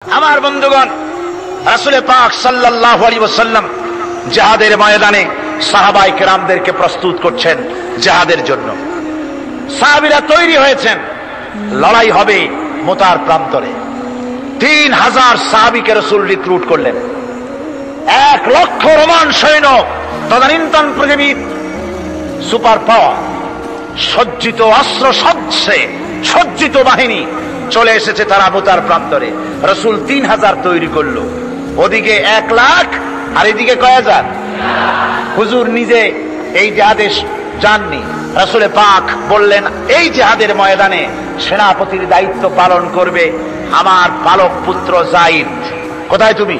আমার বন্ধুগণ, রাসূল পাক সাল্লাল্লাহু আলাইহি ওয়াসাল্লাম জিহাদের ময়দানে সাহাবায়ে কেরামদেরকে প্রস্তুত করছেন জিহাদের জন্য। সাহাবীরা তৈরি হয়েছেন, লড়াই হবে মুতার প্রান্তরে। 3000 সাহাবীকে রাসূল রিক্রুট করলেন। 1 লক্ষ রোমান সৈন্য, তদানীন্তন পৃথিবীর সুপার পাওয়ার, সজ্জিত অস্ত্র সজ্জিত বাহিনী চলে এসেছে তারা মুতার প্রান্তরে। রাসূল 3000 তৈরি করলো, ওদিকে 1 লাখ আর এদিকে কয় হাজার। হুজুর নিজে এই জিহাদে যাননি। রাসূল পাক বললেন, এই জিহাদের ময়দানে সেনাপতির দায়িত্ব পালন করবে আমার পালক পুত্র যায়েদ। কোথায় তুমি?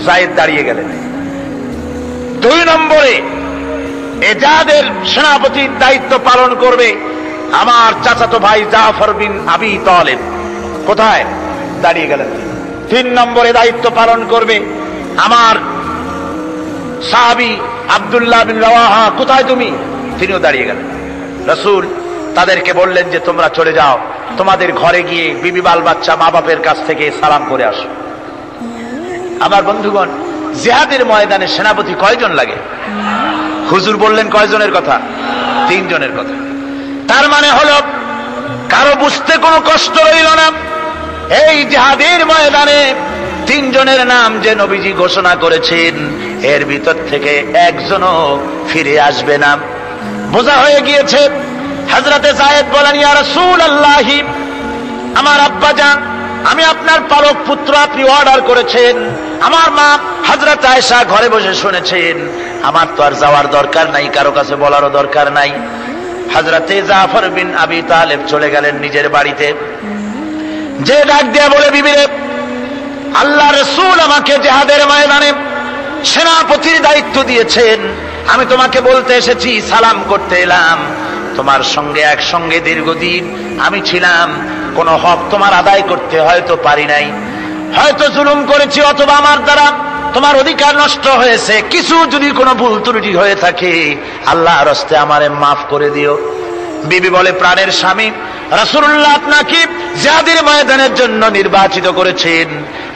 যায়েদ দাঁড়িয়ে গেলেন। 2 নম্বরে এই জিহাদের সেনাপতির দায়িত্ব পালন করবে আমার চাচাতো ভাই জাফর বিন আবি তালেব। কোথায়? দাঁড়িয়ে গেলেন। 3 নম্বরে দায়িত্ব পালন করবে আমার সাহাবী আব্দুল্লাহ বিন রাওয়াহা। কোথায় তুমি? তিনিও দাঁড়িয়ে গেলেন। রাসূল তাদেরকে বললেন যে তোমরা চলে যাও, তোমাদের ঘরে গিয়ে বিবি বাল বাচ্চা মা বাপের কাছ থেকে সালাম করে আসো। আমার বন্ধুগণ, জিহাদের ময়দানে সেনাপতি কয়জন লাগে? হুজুর বললেন কয়জনের কথা? 3 জনের কথা। তার মানে হলো কারো বুঝতে কোনো কষ্ট রইল না। এই জিহাদের ময়দানে 3 জনের নাম যে নবীজি ঘোষণা করেছেন, এর ভিতর থেকে একজনও ফিরে আসবে না। বোঝা হয়ে গিয়েছে। হযরতে যায়েদ বলেন, ইয়া রাসূলুল্লাহ, আমার আব্বা জান, আমি আপনার পালক পুত্র, আপনি অর্ডার করেছেন। আমার মা হযরত আয়েশা ঘরে বসে শুনেছেন। আমার তো আর যাওয়ার দরকার নাই, কারো কাছে বলারও দরকার নাই। হযরতে জাফর বিন আবি তালেব চলে গেলেন নিজের বাড়িতে। যে ডাক দিয়া বলে, বিবিরে, আল্লাহ রাসূল আমাকে জিহাদের ময়দানে সেনাপতির দায়িত্ব দিয়েছেন। আমি তোমাকে বলতে এসেছি, সালাম করতে এলাম। তোমার সঙ্গে একসঙ্গে দীর্ঘদিন আমি ছিলাম, কোন হক তোমার আদায় করতে হয়তো পারি নাই, হয়তো জুলুম করেছি, অথবা আমার দ্বারা তোমার অধিকার নষ্ট হয়েছে। কিছু যদি কোনো ভুল ত্রুটি হয়ে থাকে, আল্লাহর হস্তে আমারে মাফ করে দিও। বিবি বলে, প্রাণের স্বামী, রাসূলুল্লাহ আপনাকে জিহাদের ময়দানের জন্য নির্বাচিত করেছেন,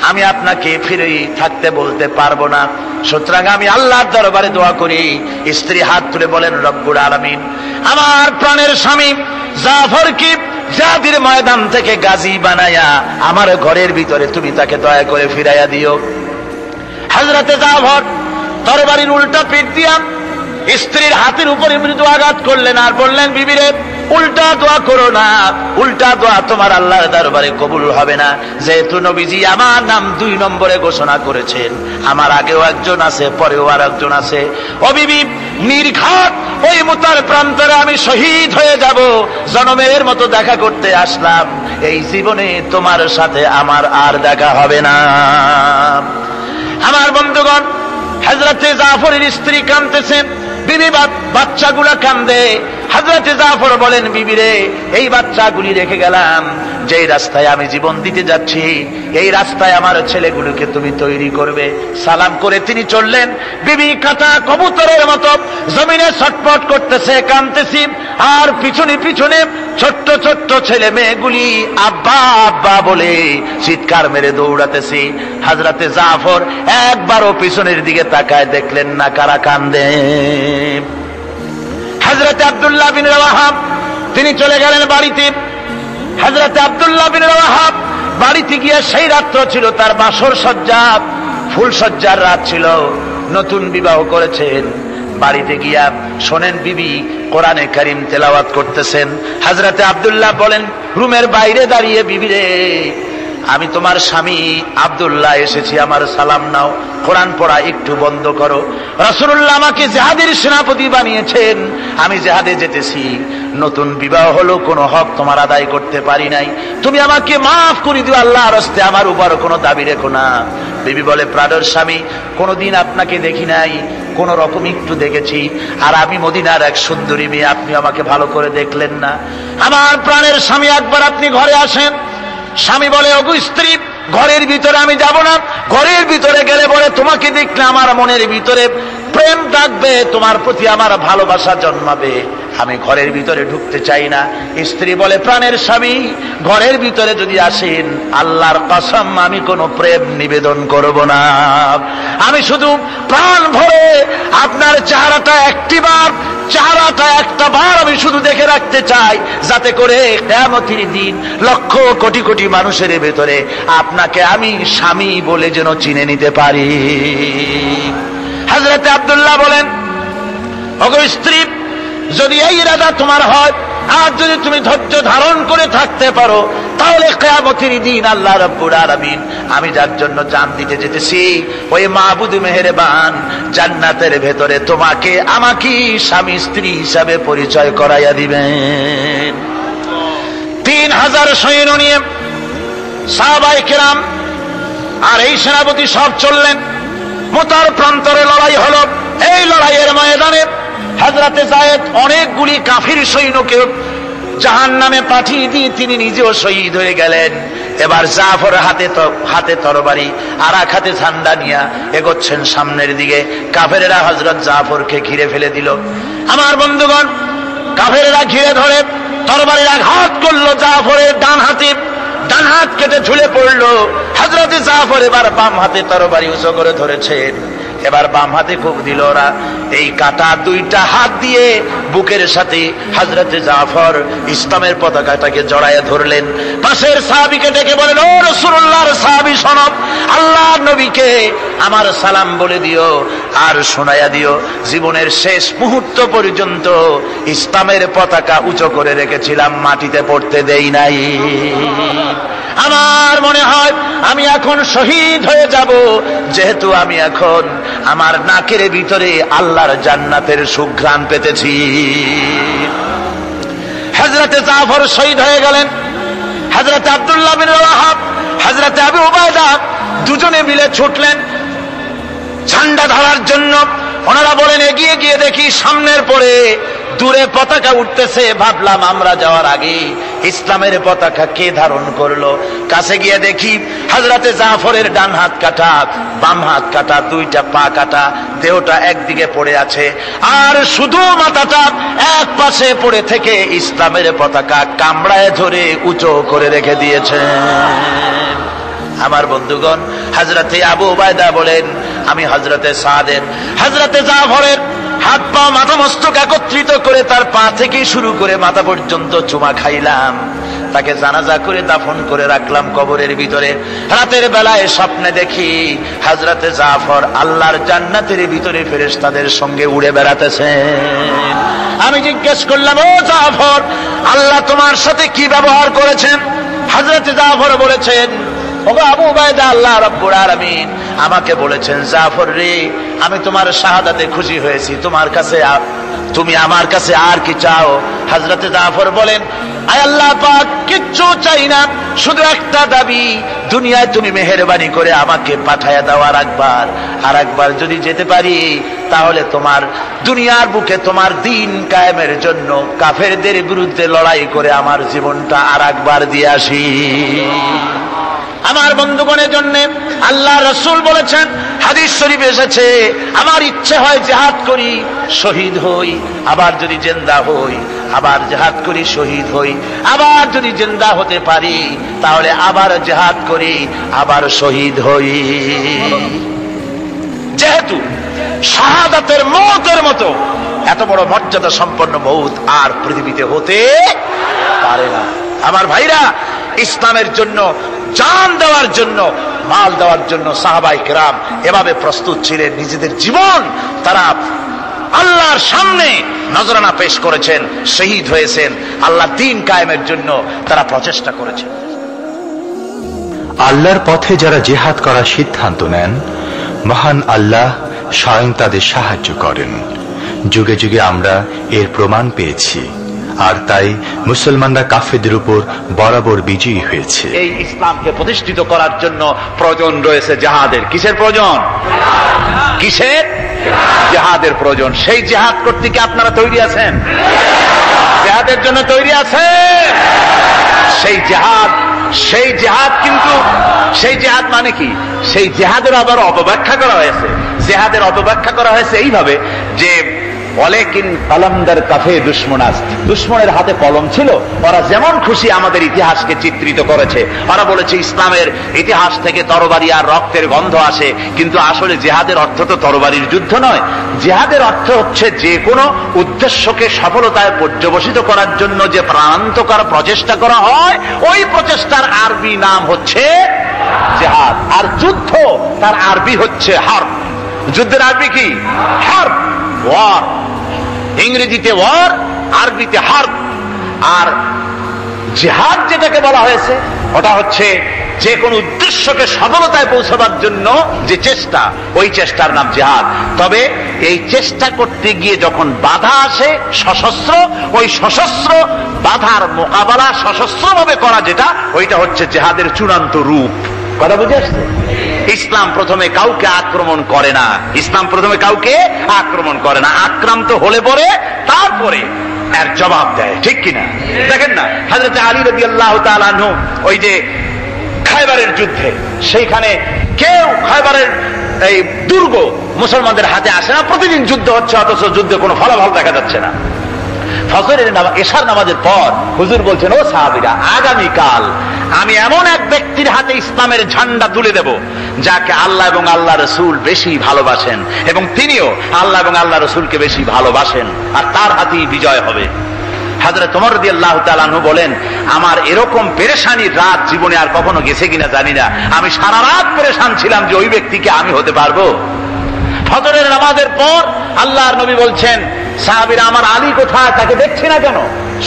আমি আপনাকে ফিরে থাকতে বলতে পারবো না। সুতরাং আমি আল্লাহর দরবারে দোয়া করি। স্ত্রী হাত তুলে বলেন, রব্বুল আলামিন, আমার প্রাণের স্বামী জাফরকে জিহাদের ময়দান থেকে গাজী বানায়া আমার ঘরের ভিতরে তুমি তাকে দয়া করে ফিরাইয়া দিও। হযরতে জাফর তরবারির উল্টা পিঠ দিয়া স্ত্রীর হাতের উপরে মৃদু আঘাত করলেন আর বললেন, বিবিরে, উল্টা দোয়া করো না, উল্টা দোয়া তোমার আল্লাহর দরবারে কবুল হবে না। যেহেতু নবীজি আমার নাম 2 নম্বরে ঘোষণা করেছেন, আমার আগেও একজন আছে, পরেও আর একজন আছে। ও বিবি, নির্ঘাত ওই মুতার প্রান্তরে আমি শহীদ হয়ে যাব। জনমের মতো দেখা করতে আসলাম, এই জীবনে তোমার সাথে আমার আর দেখা হবে না। আমার বন্ধুগণ, হযরতে জাফরের স্ত্রী কাঁদতেছেন, বিবি বাচ্চাগুলা কান্দে। হযরতে জাফর বলেন, বিবিরে, এই বাচ্চাগুলি রেখে গেলাম, যেই রাস্তায় আমি জীবন দিতে যাচ্ছি, এই রাস্তায় আমার ছেলেগুলোকে তুমি তৈরি করবে। সালাম করে তিনি চললেন। বিবি কাটা কবুতরের মতো জমিনে ছটফট করতেছে, কাঁদতেছি, আর পিছনে পিছনে ছোট্ট ছোট্ট ছেলে মেয়েগুলি আব্বা আব্বা বলে চিৎকার মেরে দৌড়াতেছি। হযরতে জাফর একবারও পিছনের দিকে তাকায় দেখলেন না কারা কান্দে। হযরতে আব্দুল্লাহ বিন রাওয়াহা তিনি চলে গেলেন বাড়িতে। হযরতে আব্দুল্লাহ বিন রাওয়াহা বাড়িতে গিয়ে, সেই রাত্র ছিল তার বাসর সজ্জা, ফুল সজ্জার রাত ছিল, নতুন বিবাহ করেছেন। বাড়িতে গিয়া শোনেন বিবি কোরআনে কারীম তেলাওয়াত করতেছেন। হযরতে আব্দুল্লাহ বলেন, রুমের বাইরে দাঁড়িয়ে, বিবিরে, আমি তোমার স্বামী আব্দুল্লাহ এসেছি, আমার সালাম নাও, কোরআন পড়া একটু বন্ধ করো। রাসূলুল্লাহ আমাকে জিহাদের সেনাপতি বানিয়েছেন, আমি জিহাদে যেতেছি, নতুন বিবাহ হলো, কোনো হক তোমার আদায় করতে পারি নাই, তুমি আমাকে মাফ করে দিও, আল্লাহর হস্তে আমার উপর কোনো দাবি রেখো না। বিবি বলে, প্রাণের স্বামী, কোনোদিন আপনাকে দেখি নাই, কোন রকম একটু দেখেছি, আর আমি মদিনার এক সুন্দরী মেয়ে, আপনি আমাকে ভালো করে দেখলেন না। আমার প্রাণের স্বামী, একবার আপনি ঘরে আসেন। স্বামী বলে, ওগো স্ত্রী, ঘরের ভিতরে আমি যাব না, ঘরের ভিতরে গেলে বলে তোমাকে দেখলে আমার মনের ভিতরে প্রেম থাকবে, তোমার প্রতি আমার ভালোবাসা জন্মাবে, আমি ঘরের ভিতরে ঢুকতে চাই না। স্ত্রী বলে, প্রাণের স্বামী ঘরের ভিতরে যদি আসেন, আল্লাহর কসম আমি কোনো প্রেম নিবেদন করব না, আমি শুধু প্রাণ ভরে আপনার চেহারাটা একটা বার আমি শুধু দেখে রাখতে চাই, যাতে করে কিয়ামতের দিন লক্ষ কোটি কোটি মানুষের ভেতরে আপনাকে আমি স্বামী বলে যেন চিনে নিতে পারি। হযরত আব্দুল্লাহ বলেন, ওগো স্ত্রী, যদি এই ইরাদা তোমার হয় আর যদি তুমি ধৈর্য ধারণ করে থাকতে পারো, তাহলে কিয়ামতের দিন আল্লাহ রাব্বুল আলামিন আমি যার জন্য জান দিতে যেতেছি, ওই মাবুদ মেহেরবান জান্নাতের ভেতরে তোমাকে আমাকে স্বামী স্ত্রী হিসাবে পরিচয় করাইয়া দিবেন। 3000 সৈন্য নিয়ে সাহাবায়ে কেরাম আর এই সেনাপতি সব চললেন। মুতার প্রান্তরে লড়াই হলো। এই লড়াইয়ের ময়দানে হযরতে যায়েদ অনেকগুলি কাফির সৈন্যকে জাহান্নামে পাঠিয়ে দিয়ে তিনি নিজেও শহীদ হয়ে গেলেন। এবার জাফর হাতে তরবারি আর এক হাতে ঝান্ডা নিয়ে এগোচ্ছেন সামনের দিকে। কাফেরেরা হযরত জাফরকে ঘিরে ফেলে দিল। আমার বন্ধুগণ, কাফেরেরা ঘিরে ধরে তরবারির আঘাত করলো জাফরের ডান হাত কেটে ঝুলে পড়লো। হযরত জাফর এবার বাম হাতে তরবারি উঁচু করে ধরেছেন। এবার বাম হাতে খুব দিল ওরা। এই কাটা দুইটা হাত দিয়ে বুকের সাথে হযরত জাফর ইসলামের পতাকাটাকে জড়াইয়া ধরলেন। পাশের সাহাবীকে ডেকে বলেন, ও রাসূলুল্লাহর সাহাবী শোনো, আল্লাহর নবীকে আমার সালাম বলে দিও আর শোনায়া দিও, জীবনের শেষ মুহূর্ত পর্যন্ত ইসলামের পতাকা উঁচু করে রেখেছিলাম, মাটিতে পড়তে দেই নাই। আমার মনে হয় আমি এখন শহীদ হয়ে যাব, যেহেতু আমি এখন আমার নাকের ভিতরে আল্লাহর জান্নাতের সুঘ্রাণ পেতেছি। হযরতে জাফর শহীদ হয়ে গেলেন। হযরতে আব্দুল্লাহ বিন রাওয়াহা, হযরতে আবু উবাইদা দুজনে মিলে ছুটলেন ঝান্ডা ধরার জন্য। ওনারা বলেন, এগিয়ে গিয়ে দেখি সামনের পরে দূরে পতাকা উঠতেছে। ভাবলাম আমরা যাওয়ার আগে ইসলামের পতাকা কে ধারণ করলো। কাছে গিয়ে দেখি হযরতে জাফরের ডান হাত কাটা, বাম হাত কাটা, দুইটা পা কাটা, দেহটা একদিকে পড়ে আছে আর শুধু মাথাটা এক পাশে পড়ে থেকে ইসলামের পতাকা কামড়ায় ধরে উঁচু করে রেখে দিয়েছেন। আমার বন্ধুগণ, হযরতে আবু উবাইদা বলেন, আমি হযরতে সাদের, হযরতে জাফরের হাত পা মাথা মস্তক একত্রিত করে তার পা থেকে শুরু করে মাথা পর্যন্ত চুমা খাইলাম। তাকে জানাজা করে দাফন করে রাখলাম কবরের ভিতরে। রাতের বেলায় স্বপ্নে দেখি হযরতে জাফর আল্লাহর জান্নাতের ভিতরে ফেরেশতাদের সঙ্গে উড়ে বেড়াতেছেন। আমি জিজ্ঞেস করলাম, ও জাফর, আল্লাহ তোমার সাথে কি ব্যবহার করেছেন? হযরতে জাফর বলেছেন, ওগো আবু উবাইদা, আল্লাহ রাব্বুল আলামিন আমাকে বলেছেন, জাফর রে, আমি তোমার শাহাদাতে খুশি হয়েছি, তুমি আমার কাছে আর কি চাও? হযরতে জাফর বলেন, আয় আল্লাহ পাক, কিচ্ছু চাই না, শুধু একটা দাবি, দুনিয়ায় তুমি মেহেরবানি করে আমাকে পাঠায়া দাও আর একবার যদি যেতে পারি, তাহলে তোমার দুনিয়ার বুকে তোমার দিন কায়েমের জন্য কাফেরদের বিরুদ্ধে লড়াই করে আমার জীবনটা আর একবার দিয়ে আসি। আমার বন্ধুগণের জন্য আল্লাহ রাসূল বলেছেন, হাদিস শরীফে এসেছে, আমার ইচ্ছে হয় জিহাদ করি, শহীদ হই, আবার যদি জিন্দা হই, আবার জিহাদ করি, শহীদ হই, আবার যদি জিন্দা হতে পারি তাহলে আবার জিহাদ করি, আবার শহীদ হই। যেহেতু শাহাদাতের মওতের মতো এত বড় মর্যাদা সম্পন্ন মওত আর পৃথিবীতে হতে পারে না। আমার ভাইরা, ইসলামের জন্য জান দেওয়ার জন্য, মাল দেওয়ার জন্য সাহাবায়ে কেরাম এভাবে প্রস্তুত ছিলেন। নিজেদের জীবন তারা আল্লাহর সামনে নজরানা পেশ করেছেন, শহীদ হয়েছেন, আল্লাহ দ্বীন কায়েমের জন্য তারা প্রচেষ্টা করেছেন। আল্লাহর পথে যারা জিহাদ করার সিদ্ধান্ত নেন, মহান আল্লাহ স্বয়ং তাদের সাহায্য করেন। যুগে যুগে আমরা এর প্রমাণ পেয়েছি, আর তাই মুসলমানরা কাফেরদের উপর বরাবর বিজয়ী হয়েছে। এই ইসলামকে প্রতিষ্ঠিত করার জন্য প্রয়োজন রয়েছে জিহাদের। কিসের প্রয়োজন? কিসের? জিহাদের প্রয়োজন। সেই জিহাদ করতে কি আপনারা তৈরি আছেন? জিহাদের জন্য তৈরি আছেন? সেই জিহাদ কিন্তু সেই জিহাদ মানে কি? সেই জিহাদের আবার অপব্যাখ্যা করা হয়েছে। জিহাদের অপব্যাখ্যা করা হয়েছে এইভাবে যে ওয়ালাকিন কলমদার কাফে দুশমনাস, দুশমনের হাতে কলম ছিল, ওরা যেমন খুশি আমাদের ইতিহাসকে চিত্রিত করেছে। ওরা বলেছে ইসলামের ইতিহাস থেকে তরবারি আর রক্তের গন্ধ আসে, কিন্তু আসলে জিহাদের অর্থ তো তরবারির যুদ্ধ নয়। জিহাদের অর্থ হচ্ছে যে কোনো উদ্দেশ্যকে সফলতায় পর্যবসিত করার জন্য যে প্রাণান্তকর প্রচেষ্টা করা হয়, ওই প্রচেষ্টার আরবি নাম হচ্ছে জিহাদ। আর যুদ্ধ তার আরবি হচ্ছে হার্ব। যুদ্ধের আরবি কি? হার্ব, ওয়ার। ইংরেজিতে ওয়ার, আরবিতে হার্ব। আর জিহাদ যেটাকে বলা হয়েছে ওটা হচ্ছে যে কোন উদ্দেশ্যকে সফলতায় পৌঁছাবার জন্য যে চেষ্টা, ওই চেষ্টার নাম জিহাদ। তবে এই চেষ্টা করতে গিয়ে যখন বাধা আসে সশস্ত্র, ওই সশস্ত্র বাধার মোকাবেলা সশস্ত্রভাবে করা যেটা, ওইটা হচ্ছে জিহাদের চূড়ান্ত রূপ। কথা বুঝে আসছে? ইসলাম প্রথমে কাউকে আক্রমণ করে না, ইসলাম প্রথমে কাউকে আক্রমণ করে না, আক্রান্ত হলে পরে তারপরে এর জবাব দেয়, ঠিক কিনা? দেখেন না, হযরত আলী রাদিয়াল্লাহু তাআলা আনহু ওই যে খায়বারের যুদ্ধে, সেইখানে কেউ খায়বারের এই দুর্গ মুসলমানদের হাতে আসে না, প্রতিদিন যুদ্ধ হচ্ছে, অথচ যুদ্ধে কোনো ফলাফল দেখা যাচ্ছে না। ফজরের নামাজ, এশার নামাজের পর হুজুর বলছেন, ও সাহাবীরা, আগামীকাল আমি এমন এক ব্যক্তির হাতে ইসলামের ঝান্ডা তুলে দেব যাকে আল্লাহ এবং আল্লাহ রসুল বেশি ভালোবাসেন, এবং তিনিও আল্লাহ এবং আল্লাহ রসুলকে বেশি ভালোবাসেন, আর তার হাতেই বিজয় হবে। হযরত ওমর রাদিয়াল্লাহু তাআলা আনহু বলেন, আমার এরকম পেরেশানির রাত জীবনে আর কখনো গেছে কিনা জানি না, আমি সারা রাত পেরেশান ছিলাম যে ওই ব্যক্তিকে আমি হতে পারবো। ফজরের নামাজের পর আল্লাহর নবী বলছেন, সাহাবীরা, আমার আলী কোথায়, তাকে দেখছি না কেন?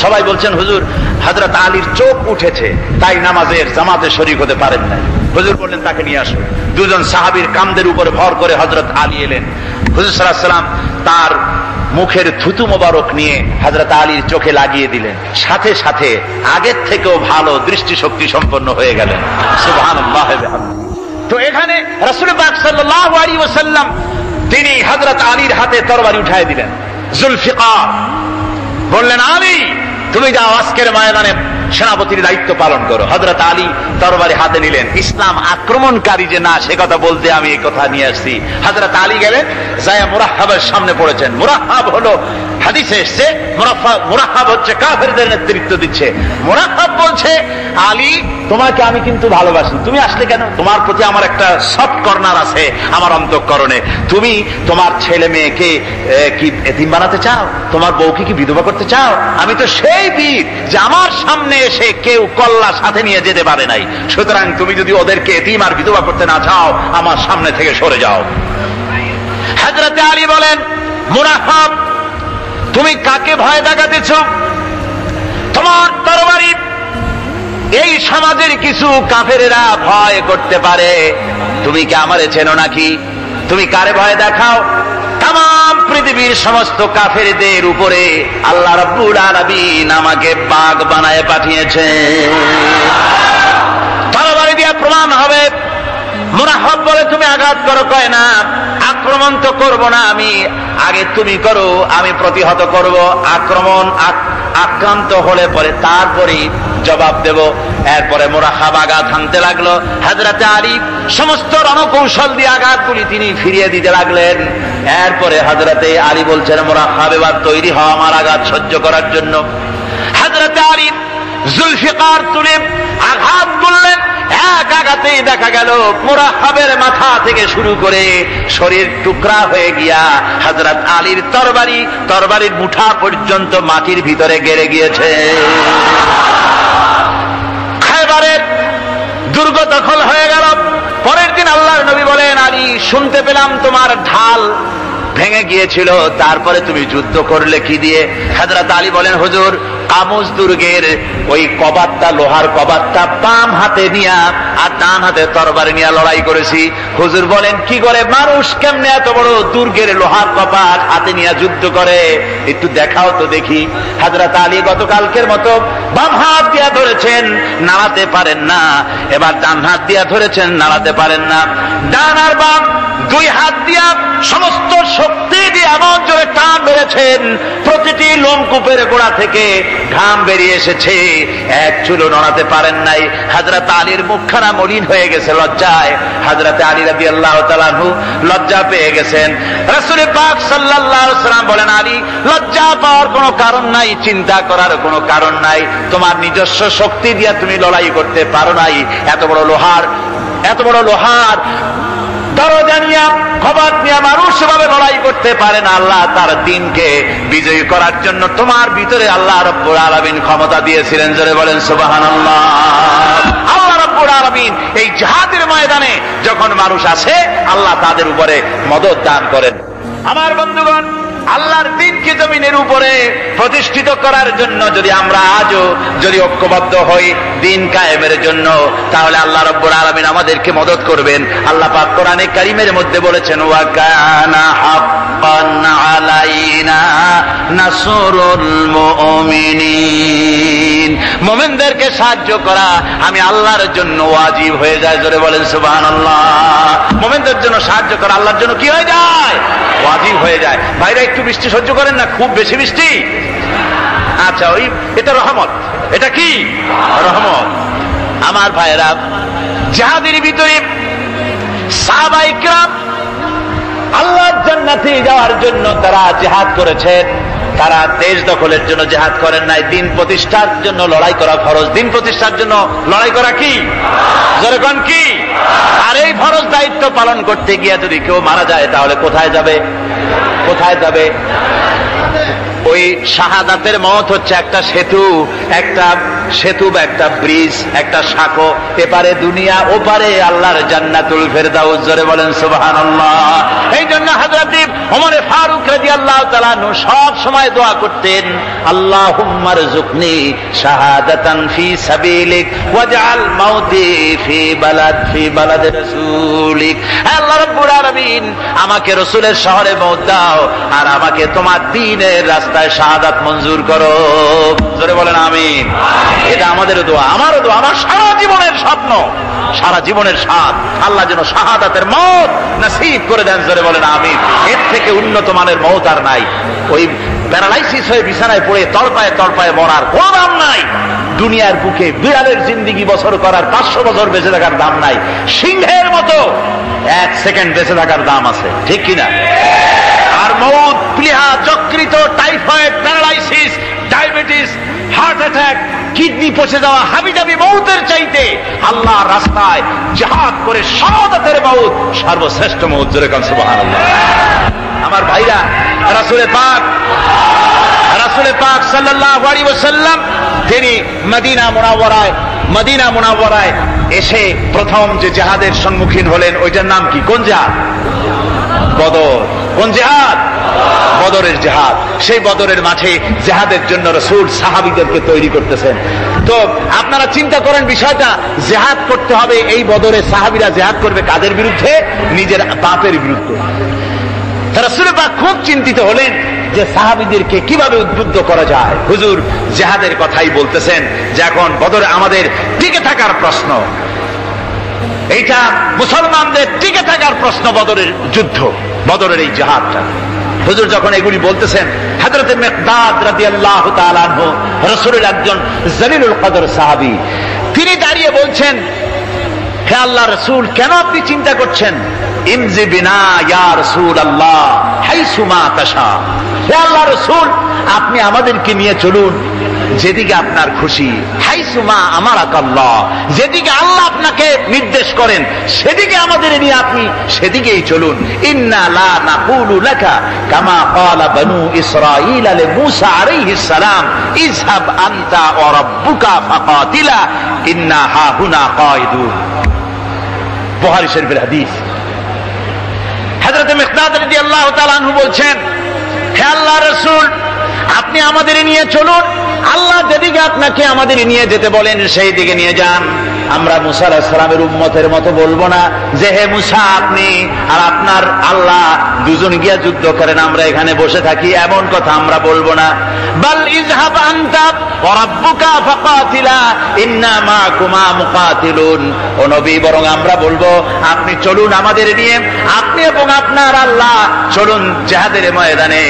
সবাই বলছেন, হুজুর, হযরত আলীর চোখ উঠেছে, তাই নামাজের জামাতে শরীক হতে পারেন নাই। হুজুর বললেন, তাকে নিয়ে আসো। দুজন সাহাবীর কাঁধের উপরে ভর করে হযরত আলী এলেন। হুজুর সাল্লাল্লাহু আলাইহি ওয়াসাল্লাম তার মুখের থুতু মোবারক নিয়ে হযরত আলীর চোখে লাগিয়ে দিলেন, সাথে সাথে আগের থেকেও ভালো দৃষ্টিশক্তি সম্পন্ন হয়ে গেলেন। সুবহানাল্লাহ। তো এখানে রাসূল পাক সাল্লাল্লাহু আলাইহি ওয়াসাল্লাম তিনি হযরত আলীর হাতে তরবারি উঠায় দিলেন। জুলফিকার বললেন, আলী, তুমি যাও, আজকের ময়দানে সেনাপতির দায়িত্ব পালন করো। হযরত আলী তরবারি হাতে নিলেন। ইসলাম আক্রমণকারী যে না, সে কথা বলতে আমি এই কথা নিয়ে আসছি। হযরত আলী গেলেন, যায় মুরাহহাবের সামনে পড়েছেন। মুরাহহাব হলো, হাদিসে এসেছে, মুরাহহাব হচ্ছে কাফেরদের নেতৃত্ব দিচ্ছে। মুরাহহাব বলছে, আলী, তোমাকে আমি কিন্তু ভালোবাসি, তুমি আসলে কেন? তোমার প্রতি আমার একটা সফট কর্নার আছে আমার অন্তঃকরণে। তুমি তোমার ছেলে মেয়েকে কি এতিম বানাতে চাও? তোমার বউকে কি বিধবা করতে চাও? আমি তো সেই বীর যে আমার সামনে এসে কেউ কল্লা সাথে নিয়ে যেতে পারে নাই। সুতরাং তুমি যদি ওদেরকে এতিম আর বিধবা করতে না চাও, আমার সামনে থেকে সরে যাও। হযরত আলী বলেন, মুরাহহাব, তুমি কাকে ভয় দেখাতেছ? তোমার তরবারি এই সমাজের কিছু কাফেরেরা ভয় করতে পারে, তুমি কি আমারে চেনো নাকি? তুমি কারে ভয় দেখাও? তাম পৃথিবীর সমস্ত কাফেরদের উপরে আল্লাহ রাব্বুল আলামিন আমাকে বাগ বানায় পাঠিয়েছে। তরবারি দিয়ে প্রমাণ হবে। মুরাহহাব বলে, তুমি আঘাত করো। কয় না, আক্রমণ তো করবো না আমি, আগে তুমি করো, আমি প্রতিহত করব। আক্রান্ত হলে পরে তারপরে জবাব দেব। এরপরে মুরাহহাব আঘাত হানতে লাগলো। হযরত আলী সমস্ত রণকৌশল দিয়ে আঘাতগুলি তিনি ফিরিয়ে দিতে লাগলেন। এরপরে হযরত আলী বলছেন, মুরাহহাব, এবার তৈরি হও আমার আঘাত সহ্য করার জন্য। হযরত আলী জুলফিকার তুলে আঘাত করলেন। এক আঘাতেই দেখা গেল মুরাহহাবের মাথা থেকে শুরু করে শরীর টুকরা হয়ে গিয়া হযরত আলীর তরবারির মুঠা পর্যন্ত মাটির ভিতরে গেড়ে গিয়েছে। খায়বারের দুর্গ দখল হয়ে গেল। পরের দিন আল্লাহর নবী বলেন, আলী, শুনতে পেলাম তোমার ঢাল ভেঙে গিয়েছিল, তারপরে তুমি যুদ্ধ করলে কি দিয়ে? হযরত আলী বলেন, হুজুর, কামুজ দুর্গের ওই কবাটটা, লোহার কবাটটা বাম হাতে নিয়া আর ডান হাতে তরবারি নিয়ে লড়াই করেছি। হুজুর বলেন, কি করে? মানুষ কেমনে এত বড় দুর্গের লোহার কপাট হাতে নিয়ে যুদ্ধ করে? একটু দেখাও তো দেখি। হযরত আলী গতকালকের মতো বাম হাত দিয়া ধরেছেন, নাড়াতে পারেন না। এবার ডান হাত দিয়া ধরেছেন, নাড়াতে পারেন না। ডান আর বাম দুই হাত দিয়া সমস্ত শক্তি দিয়ে এমন জোরে টান ধরেছেন, প্রতিটি লোমকূপের গোড়া থেকে ঘাম বেরিয়ে এসেছে, এক চুলো নড়াতে পারেন নাই। হযরত আলীর মুখখানা মলিন হয়ে গেছে লজ্জায়। হযরত আলী রাদিয়াল্লাহু তাআলা আনহু লজ্জা পেয়ে গেছেন। রাসূল পাক সাল্লাল্লাহু আলাইহি ওয়াসাল্লাম বলেন, আলী লজ্জা পাওয়ার কোনো কারণ নাই, চিন্তা করার কোনো কারণ নাই। তোমার নিজস্ব শক্তি দিয়ে তুমি লড়াই করতে পারো নাই। এত বড় লোহার দরজা নিয়ে, কবাট নিয়ে মানুষ সেভাবে লড়াই করতে পারে না। আল্লাহ তার দ্বীনকে বিজয়ী করার জন্য তোমার ভিতরে আল্লাহ রাব্বুল আলামিন ক্ষমতা দিয়েছিলেন। জোরে বলেন সুবহানাল্লাহ। আল্লাহ রাব্বুল আলামিন এই জিহাদের ময়দানে যখন মানুষ আসে, আল্লাহ তাদের উপরে মদদ দান করেন। আমার বন্ধুগণ, আল্লাহর দ্বীনকে জমিনের উপরে প্রতিষ্ঠিত করার জন্য যদি আমরা আজও যদি ঐক্যবদ্ধ হই দ্বীন কায়েমের জন্য, তাহলে আল্লাহ রাব্বুল আলামিন আমাদেরকে মদদ করবেন। আল্লাহ পাক কোরআনে কারীমের মধ্যে বলেছেন, ওয়া কানা হাক্কান আলাইনা নাসরুল মুমিনিন। মুমিনদেরকে সাহায্য করা আমি আল্লাহর জন্য ওয়াজিব হয়ে যায়। জোরে বলেন সুবহানাল্লাহ। মুমিনদের জন্য সাহায্য করা আল্লাহর জন্য কি হয়ে যায়? ওয়াজিব হয়ে যায়। ভাইরা একটু বৃষ্টি সহ্য করেন না, খুব বেশি বৃষ্টি। আচ্ছা, এটা রহমত। এটা কি রহমত? আমার ভাইরা, জিহাদের ভিতরে সাহাবায়ে কেরাম আল্লাহর জান্নাতে যাওয়ার জন্য তারা জিহাদ করেছেন। তারা দেশ দখলের জন্য জিহাদ করেন নাই, দ্বীন প্রতিষ্ঠার জন্য লড়াই করা ফরজ। দ্বীন প্রতিষ্ঠার জন্য লড়াই করা কি? যেরকম কি? আর এই ফরজ দায়িত্ব পালন করতে গিয়ে যদি কেউ মারা যায়, তাহলে কোথায় যাবে? কোথায় যাবে? ওই শাহাদাতের মওত হচ্ছে একটা সেতু, বা একটা ব্রিজ, একটা সাঁকো। এপারে দুনিয়া, ওপারে আল্লাহর জান্নাতুল ফেরদাউস। জোরে বলেন সুবহানাল্লাহ। এই জন্য হযরত ওমর ফারুক রাদিয়াল্লাহু তাআলা আনহু সব সময় দোয়া করতেন, আল্লাহুম্মা রযুকনি শাহাদাতান ফি সাবিলিক ওয়াজআল মাউতি ফি বালাদ রাসূলিক। আল্লাহ রাব্বুল আলামিন, আমাকে রাসূলের শহরে মওত দাও, আর আমাকে তোমার দ্বীনের রাস্তায় শাহাদাত মঞ্জুর করো। জোরে বলেন আমিন। এটা আমাদের দোয়া, আমারও দোয়া, আমার সারা জীবনের স্বপ্ন, সারা জীবনের স্বাদ, আল্লাহ যেন শাহাদাতের মওত নসিব করে দেন। জোরে বলেন আমিন। এর থেকে উন্নত মানের মওত আর নাই। ওই প্যারালাইসিস হয়ে বিছানায় পড়ে তড়পায় মরার কোন দাম নাই। দুনিয়ার বুকে বিড়ালের জিন্দেগি বছর করার 500 বছর বেঁচে থাকার দাম নাই। সিংহের মতো 1 সেকেন্ড বেঁচে থাকার দাম আছে, ঠিক কিনা? আর মওত, প্লীহা, যকৃত, typhoid, paralysis, diabetes, heart attack, kidney পচে যাওয়া, হাবিজাবি মওতের চাইতে আল্লাহর রাস্তায় জিহাদ করে শাহাদাতের মওত সর্বশ্রেষ্ঠ মওত। জোরে বলেন সুবহানাল্লাহ। আমার ভাইরা, রাসূল পাক সাল্লাল্লাহু আলাইহি ওয়াসাল্লাম তিনি মদিনা মুনাওয়ারায় এসে প্রথম যে জিহাদের সম্মুখীন হলেন, ওইটার নাম কি? কোন জিহাদ? বদর। কোন জিহাদ? বদরের জিহাদ। সেই বদরের মাঠে জিহাদের জন্য রাসূল সাহাবীদেরকে তৈরি করতেছেন। তো আপনারা চিন্তা করেন বিষয়টা, জিহাদ করতে হবে। এই বদরে সাহাবীরা জিহাদ করবে কাদের বিরুদ্ধে? নিজের বাপের বিরুদ্ধে। রাসূল পাক খুব চিন্তিত হলেন যে সাহাবীদেরকে কিভাবে উদ্বুদ্ধ করা যায়। হুজুর জিহাদের কথাই বলতেছেন যে এখন বদরে আমাদের টিকে থাকার প্রশ্ন, এইটা মুসলমানদের টিকে থাকার প্রশ্ন। বদরের যুদ্ধ, বদরের এই জিহাদটা। হুজুর যখন এগুলি বলতেছেন, হযরত মিকদাদ রাদিয়াল্লাহু তাআলা আনহু রাসূলের একজন জলিলুল কদর সাহাবী, তিনি দাঁড়িয়ে বলছেন, হে আল্লাহর রাসূল, কেন আপনি চিন্তা করছেন? ইমজি বিনা ইয়া রাসূলুল্লাহ হাইসু মা তাশা। হে আল্লাহর রাসূল, আপনি আমাদেরকে নিয়ে চলুন যেদিকে আপনার খুশি। হাইসু মা আমারাকাল্লাহ, যেদিকে আল্লাহ আপনাকে নির্দেশ করেন সেদিকে আমাদের নিয়ে আপনি সেদিকেই চলুন। ইন্না লা নাকুলু লাকা কামা ক্বালা বানু ইসরাঈল লি মূসা আলাইহিস সালাম ইযহাব আনতা ওয়া রাব্বুকা ফাকাতিলা ইন্না হাহুনা কায়িদুন। বুখারী শরীফের হাদিস। হযরত মিকদাদ রাদিয়াল্লাহু তাআলা আনহু বলছেন, হে আল্লাহর রাসূল, আপনি আমাদের নিয়ে চলুন। আল্লাহ যেদিকে আপনাকে আমাদের নিয়ে যেতে বলেন সেই দিকে নিয়ে যান। আমরা মুসা আলাইহিস সালামের উম্মতের মতো বলবো না যে হে মুসা আপনি আর আপনার আল্লাহ দুজন গিয়া যুদ্ধ করেন, আমরা এখানে বসে থাকি, এমন কথা আমরা বলবো না। বাল ইযহাব আনতা ওয়া রাব্বুকা ফাকাতিলা ইন্না মাআকুমা মুকাতিলুন। ও নবী, বরং আমরা বলবো আপনি চলুন আমাদের নিয়ে, আপনি এবং আপনার আল্লাহ চলুন জিহাদের ময়দানে,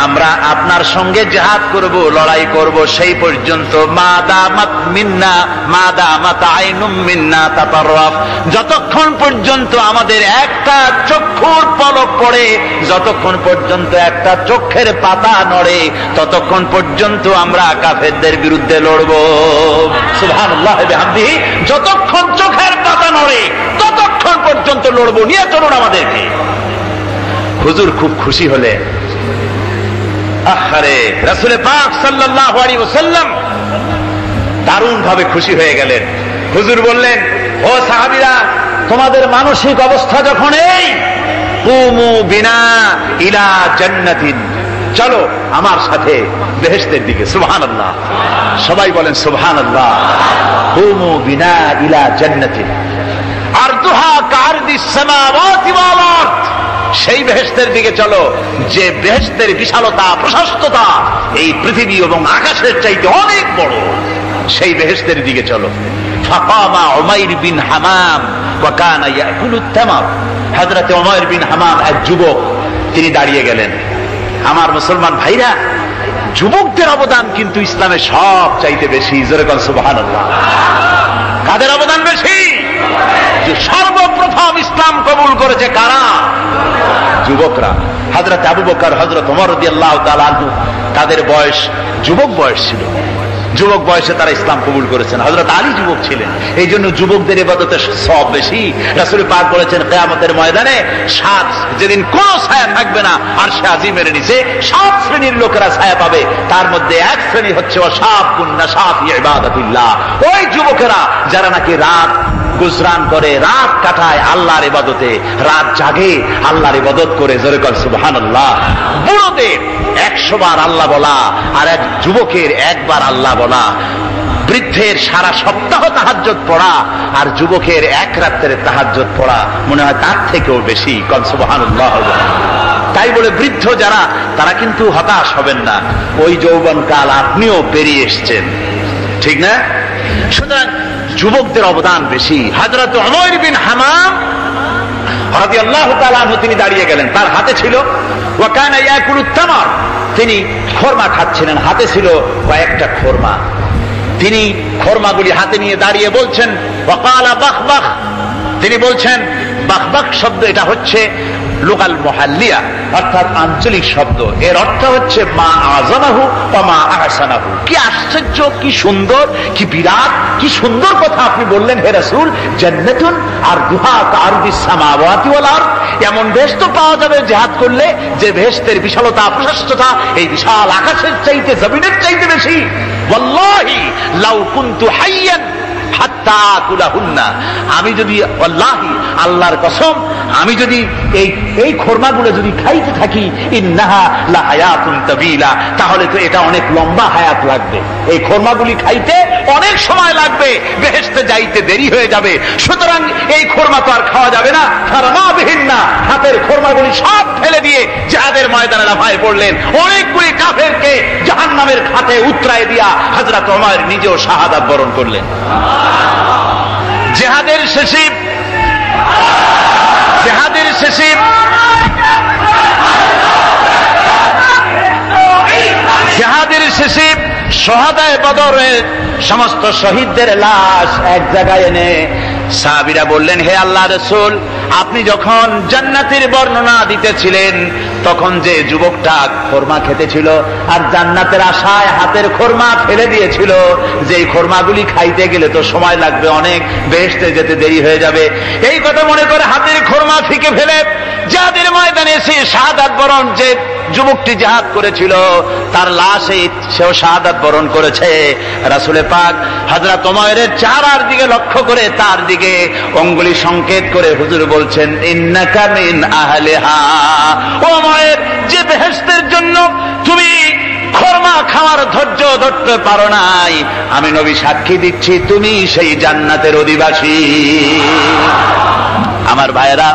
আমরা আপনার সঙ্গে জিহাদ করব, লড়াই করব সেই পর্যন্ত মা দামাত মিন্না মা দামাত আইনুম মিন্না তাতাররাফ, যতক্ষণ পর্যন্ত আমাদের একটা চক্ষুর পলক পড়ে, যতক্ষণ পর্যন্ত একটা চোখের পাতা নড়ে, ততক্ষণ পর্যন্ত আমরা কাফেরদের বিরুদ্ধে লড়ব। সুবহানাল্লাহ বিহামদিহি, যতক্ষণ চোখের পাতা নড়ে ততক্ষণ পর্যন্ত লড়ব, নিয়ে চলুন আমাদেরকে। হুজুর খুব খুশি হলেন। আহারে রাসূল পাক সাল্লাল্লাহু আলাইহি ওয়াসাল্লাম দারুণ ভাবে খুশি হয়ে গেলেন। হুজুর বললেন, ও সাহাবীরা, তোমাদের মানসিক অবস্থা যখন এই, কুমু বিনা ইলা জান্নাতিন, চলো আমার সাথে বেহেশতের দিকে। সুবহানাল্লাহ, সবাই বলেন সুবহানাল্লাহ। কুমু বিনা ইলা জান্নাতিন আরদুহা কারদিস সামাওয়াতি ওয়াল আরদ, সেই বেহেশতের দিকে চলো যে বেহেশতের বিশালতা প্রশস্ততা এই পৃথিবী এবং আকাশের চাইতে অনেক বড়, সেই বেহেশতের দিকে চলো। ফাকামা উমাইর বিন হামাম ওয়া কানা ইয়াকুলুত তামার, হযরত উমাইর বিন হামাম এক যুবক, তিনি দাঁড়িয়ে গেলেন। আমার মুসলমান ভাইরা, যুবকদের অবদান কিন্তু ইসলামে সব চাইতে বেশি। জোরে বলেন সুবহানাল্লাহ। কাদের অবদান বেশি? যে সর্বপ্রথম ইসলাম কবুল করেছে কারা? যুবকরা। হযরত আবু বকর, হযরত ওমর রাদিয়াল্লাহু তাআলা আনহু, তাদের বয়স যুবক বয়স ছিল, যুবক বয়সে তারা ইসলাম কবুল করেছেন। হযরত আলী যুবক ছিলেন, এই জন্য যুবকদের ইবাদতে সওয়াব বেশি। রাসূল পাক বলেছেন, কিয়ামতের ময়দানে যেদিন কোন ছায়া থাকবে না আরশে আজিমের নিচে 7 শ্রেণীর লোকেরা ছায়া পাবে, তার মধ্যে এক শ্রেণী হচ্ছে ওয়াশাবুন নাশা ফি ইবাদাতিল্লাহ, ওই যুবকেরা যারা নাকি রাত গুজরান করে, রাত কাটায় আল্লাহর ইবাদতে, রাত জাগে আল্লাহর ইবাদত করে। জোরে বলেন সুবহানাল্লাহ। বুড়োদের 100 বার আল্লাহ বলা আর এক যুবকের একবার আল্লাহ বলা, বৃদ্ধের সারা সপ্তাহ তাহাজ্জুদ পড়া আর যুবকের এক রাতের তাহাজ্জুদ পড়া মনে হয় তার থেকেও বেশি। কন সুবহানাল্লাহ। তাই বলে বৃদ্ধ যারা, তারা কিন্তু হতাশ হবেন না, ওই যৌবনকাল আপনিও পেরিয়ে এসছেন, ঠিক না? সুতরাং যুবকদের অবদান বেশি। হযরত উমাইর বিন হামাম রাদিয়াল্লাহু তাআলা আনহু, তিনি দাঁড়িয়ে গেলেন, তার হাতে ছিল ওয়া কানা ইয়াকুলুত তামার, তিনি খরমা খাচ্ছিলেন, হাতে ছিল কয়েকটা খরমা। তিনি খরমাগুলি হাতে নিয়ে দাঁড়িয়ে বলছেন ওয়া ক্বালা বাখবাখ, তিনি বলছেন, বাখবাখ শব্দ এটা হচ্ছে লুগাল মুহাল্লিয়া, অর্থাৎ আঞ্চলিক শব্দ। এর অর্থ হচ্ছে মা আযামাহু ওয়া মা আহসানাহু। কি আশ্চর্য, কি সুন্দর, কি বিরাট, কি সুন্দর কথা আপনি বললেন হে রাসূল। জান্নাতুন আরদুহা কারদিস সামাওয়াতি ওয়াল আরদ, এমন বেহেশত তো পাওয়া যাবে জিহাদ করলে যে বেহেশতের বিশালতা প্রশস্ততা এই বিশাল আকাশের চাইতে, জমিনের চাইতে বেশি। ওয়াল্লাহি লাউ কুনতু হাইয়ান হাত্তা আকুলাহুন্না, আমি যদি, ওয়াল্লাহি আল্লাহর কসম, আমি যদি এই খরমাগুলো যদি খাইতে থাকি, ইন্নাহা লা হায়াতুন তাবিলা, তাহলে তো এটা অনেক লম্বা হায়াত লাগবে। এই খরমাগুলি খাইতে অনেক সময় লাগবে, বেহেশতে যাইতে দেরি হয়ে যাবে। সুতরাং এই খরমা তো আর খাওয়া যাবে না। ফারমাবিহিন না, হাতের খরমাগুলি সব ফেলে দিয়ে জিহাদের ময়দানে লাফায় পড়লেন। অনেকগুলি কাফেরকে জাহান্নামের খাতে উতরায় দিয়া হযরত ওমর নিজেও শাহাদাত বরণ করলেন। জিহাদের শেষে শহাদায়ে বদরের সমস্ত শহীদদের লাশ এক জায়গায় এনে সাহাবীরা বললেন, হে আল্লাহর রাসূল, আপনি যখন জান্নাতের বর্ণনা দিতেছিলেন তখন যে যুবকটা খরমা খেতেছিল আর জান্নাতের আশায় হাতের খরমা ফেলে দিয়েছিল, যে খরমাগুলি খাইতে গেলে তো সময় লাগবে অনেক, বেহেশতে যেতে দেরি হয়ে যাবে, এই কথা মনে করে হাতের খরমা ফিকে ফেলে জিহাদের ময়দানে এসে শাহাদাত বরণ, যে যুবকটি জিহাদ করেছিল তার লাশে সেও শাহাদাত বরণ করেছে। রাসূল পাক হযরত ওমরের চেহারার দিকে লক্ষ্য করে তার দিকে অঙ্গুলি সংকেত করে হুজুর বলছেন, ইন্নাকা মিন আহলিহা, ওমর, যে বেহেশতের জন্য তুমি খরমা খাওয়ার ধৈর্য ধরতে পারো নাই, আমি নবী সাক্ষী দিচ্ছি তুমি সেই জান্নাতের অধিবাসী। আমার ভাইয়েরা,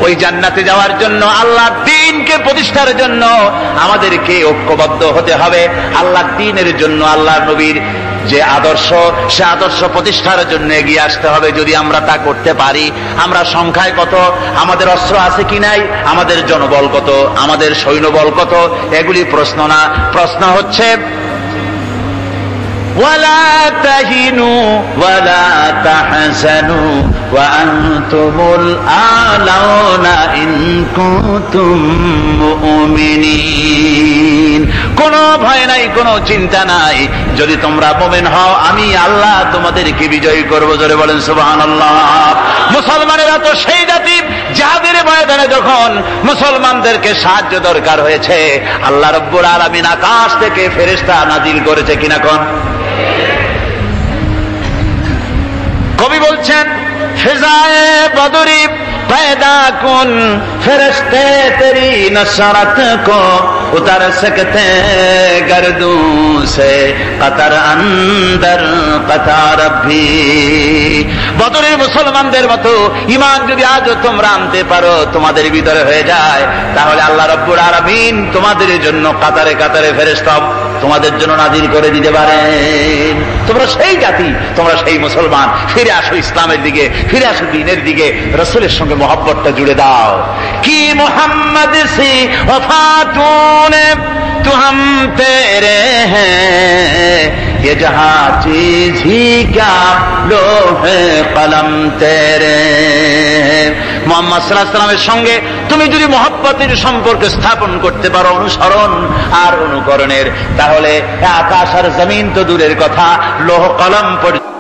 ওই জান্নাতে যাওয়ার জন্য, আল্লাহর দ্বীনকে প্রতিষ্ঠার জন্য আমাদেরকে ঐক্যবদ্ধ হতে হবে। আল্লাহর দ্বীনের জন্য, আল্লাহর নবীর যে আদর্শ, সে আদর্শ প্রতিষ্ঠার জন্য এগিয়ে আসতে হবে। যদি আমরা তা করতে পারি, আমরা সংখ্যায় কত, আমাদের অস্ত্র আছে কি নাই, আমাদের জনবল কত, আমাদের সৈন্যবল কত, এগুলি প্রশ্ন না। প্রশ্ন হচ্ছে ولا تهنوا ولا تحزنوا وأنتم الأعلون إن كنتم مؤمنين। কোনো ভয় নাই, কোনো চিন্তা নাই, যদি তোমরা মুমিন হও আমি আল্লাহ তোমাদেরকে বিজয়ী করব। জোরে বলেন সুবহানাল্লাহ। মুসলমানেরা তো সেই জাতি, যাদের ময়দানে যখন মুসলমানদেরকে সাহায্য দরকার হয়েছে, আল্লাহ রাব্বুল আলামিন আকাশ থেকে ফেরেশতা নাজিল করেছে কিনা কোন? কবি বলছেন ফিজায়ে বদরি पैदा कुन फरिश्ते तेरी नसरत को उतर सकते गर्दों से कतर अंदर कतार भी। বদরের মুসলমানদের মতো ঈমান যদি আজও তোমরা আনতে পারো, তোমাদের ভিতরে হয়ে যায়, তাহলে আল্লাহ রাব্বুল আলামিন তোমাদের জন্য কাতারে কাতারে ফেরেশতা তোমাদের জন্য নাজিল করে দিতে পারেন। তোমরা সেই জাতি, তোমরা সেই মুসলমান। ফিরে আসো ইসলামের দিকে, ফিরে আসো দ্বীনের দিকে, রাসূলের সঙ্গে মহব্বতটা জুড়ে দাও। কি মুহাম্মদ সি ওফা তूने तू हम तेरे हैं ये जहां चीज ही क्या लोहे कलम तेरे। মুহাম্মদ সাল্লাল্লাহু আলাইহি ওয়াসাল্লামের সঙ্গে তুমি যদি মহব্বতের সম্পর্ক স্থাপন করতে পারো, অনুসরণ আর অনুকরণের, তাহলে আকাশ আর জমিন তো দূরের কথা, লৌহ কলম পর্যন্ত